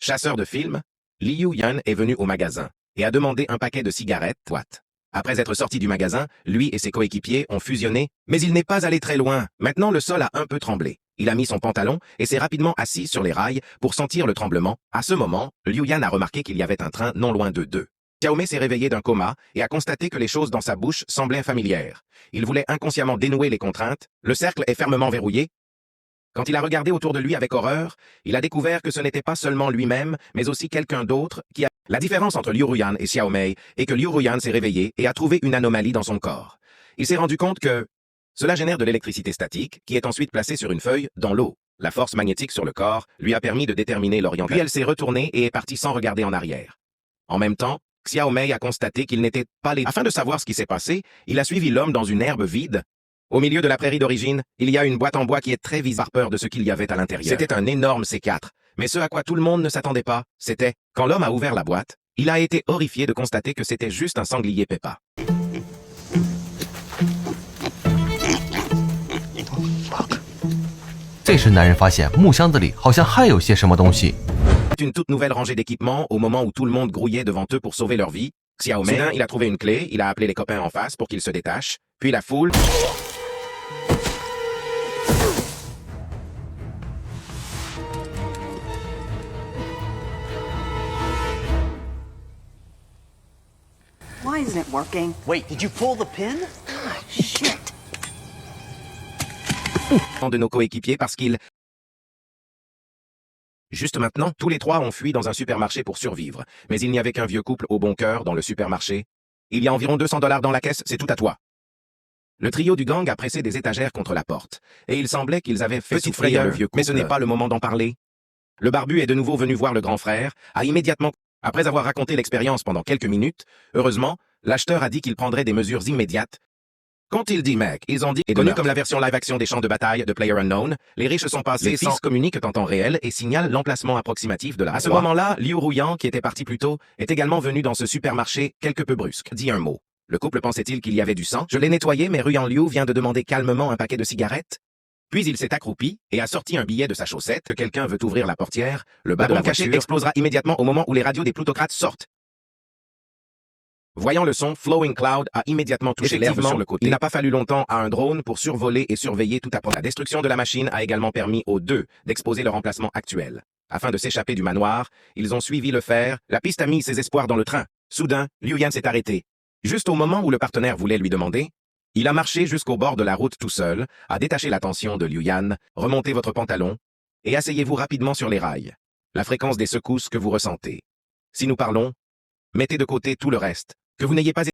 Chasseur de films, Liu Yan est venu au magasin et a demandé un paquet de cigarettes. Après être sorti du magasin, lui et ses coéquipiers ont fusionné, mais il n'est pas allé très loin. Maintenant, le sol a un peu tremblé. Il a mis son pantalon et s'est rapidement assis sur les rails pour sentir le tremblement. À ce moment, Liu Yan a remarqué qu'il y avait un train non loin d'eux. Xiaomei s'est réveillé d'un coma et a constaté que les choses dans sa bouche semblaient familières. Il voulait inconsciemment dénouer les contraintes. Le cercle est fermement verrouillé. Quand il a regardé autour de lui avec horreur, il a découvert que ce n'était pas seulement lui-même, mais aussi quelqu'un d'autre qui a... La différence entre Liu Ruyan et Xiaomei est que Liu Ruyan s'est réveillé et a trouvé une anomalie dans son corps. Il s'est rendu compte que cela génère de l'électricité statique qui est ensuite placée sur une feuille dans l'eau. La force magnétique sur le corps lui a permis de déterminer l'orientation. Puis elle s'est retournée et est partie sans regarder en arrière. En même temps, Xiaomei a constaté qu'il n'était pas les... Afin de savoir ce qui s'est passé, il a suivi l'homme dans une herbe vide. Au milieu de la prairie d'origine, il y a une boîte en bois qui est très visible par peur de ce qu'il y avait à l'intérieur. C'était un énorme C4. Mais ce à quoi tout le monde ne s'attendait pas, c'était, quand l'homme a ouvert la boîte, il a été horrifié de constater que c'était juste un sanglier Peppa. 这时，男人发现木箱子里好像还有些什么东西。 Une toute nouvelle rangée d'équipements au moment où tout le monde grouillait devant eux pour sauver leur vie. Xiaomei, soudain, il a trouvé une clé, il a appelé les copains en face pour qu'ils se détachent, puis la foule... Why isn't it working? Wait, did you pull the pin? Ah, shit. de nos coéquipiers parce qu'ils... Juste maintenant, tous les trois ont fui dans un supermarché pour survivre, mais il n'y avait qu'un vieux couple au bon cœur dans le supermarché. Il y a environ $200 dans la caisse, c'est tout à toi. Le trio du gang a pressé des étagères contre la porte, et il semblait qu'ils avaient fait souffrir le vieux couple. Mais ce n'est pas le moment d'en parler. Le barbu est de nouveau venu voir le grand frère, a immédiatement... Après avoir raconté l'expérience pendant quelques minutes, heureusement, l'acheteur a dit qu'il prendrait des mesures immédiates. Quand il dit mec, ils ont dit et connu comme la version live-action des champs de bataille de PlayerUnknown, les riches sont passés sans communiquent en temps réel et signalent l'emplacement approximatif de la... À ce moment-là, Liu Ruyan, qui était parti plus tôt, est également venu dans ce supermarché quelque peu brusque. Dit un mot. Le couple pensait-il qu'il y avait du sang? Je l'ai nettoyé, mais Ruyan Liu vient de demander calmement un paquet de cigarettes. Puis il s'est accroupi et a sorti un billet de sa chaussette que quelqu'un veut ouvrir la portière. Le bas de la voiture explosera immédiatement au moment où les radios des plutocrates sortent. Voyant le son, Flowing Cloud a immédiatement touché l'herbe sur le côté. Il n'a pas fallu longtemps à un drone pour survoler et surveiller tout à point. La destruction de la machine a également permis aux deux d'exposer leur emplacement actuel. Afin de s'échapper du manoir, ils ont suivi le fer. La piste a mis ses espoirs dans le train. Soudain, Liu Yan s'est arrêté. Juste au moment où le partenaire voulait lui demander, il a marché jusqu'au bord de la route tout seul, a détaché l'attention de Liu Yan, remontez votre pantalon, et asseyez-vous rapidement sur les rails. La fréquence des secousses que vous ressentez. Si nous parlons, mettez de côté tout le reste, que vous n'ayez pas